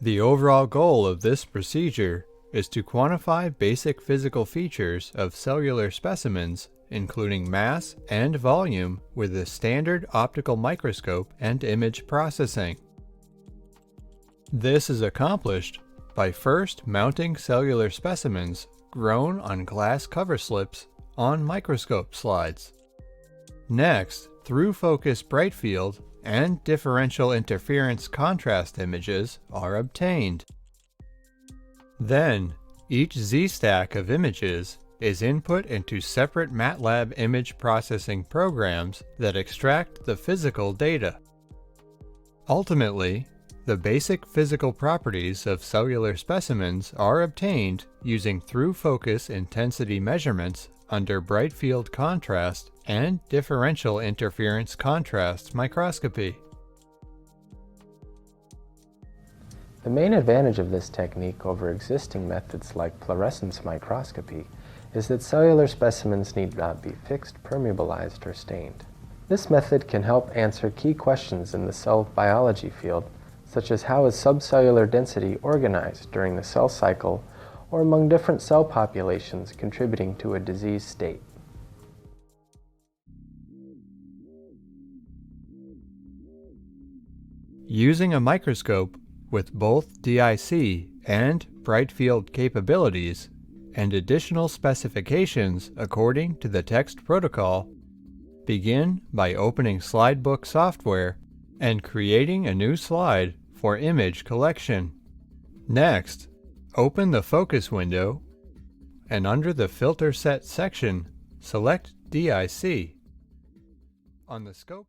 The overall goal of this procedure is to quantify basic physical features of cellular specimens, including mass and volume, with a standard optical microscope and image processing. This is accomplished by first mounting cellular specimens grown on glass cover slips on microscope slides. Next, through-focus bright field and differential interference contrast images are obtained. Then, each Z-stack of images is input into separate MATLAB image processing programs that extract the physical data. Ultimately, the basic physical properties of cellular specimens are obtained using through-focus intensity measurements under bright field contrast and differential interference contrast microscopy. The main advantage of this technique over existing methods like fluorescence microscopy is that cellular specimens need not be fixed, permeabilized, or stained. This method can help answer key questions in the cell biology field, such as how is subcellular density organized during the cell cycle or among different cell populations contributing to a disease state. Using a microscope with both DIC and bright field capabilities and additional specifications according to the text protocol, begin by opening Slidebook software and creating a new slide for image collection. Next, open the focus window and under the Filter Set section, select DIC. On the scope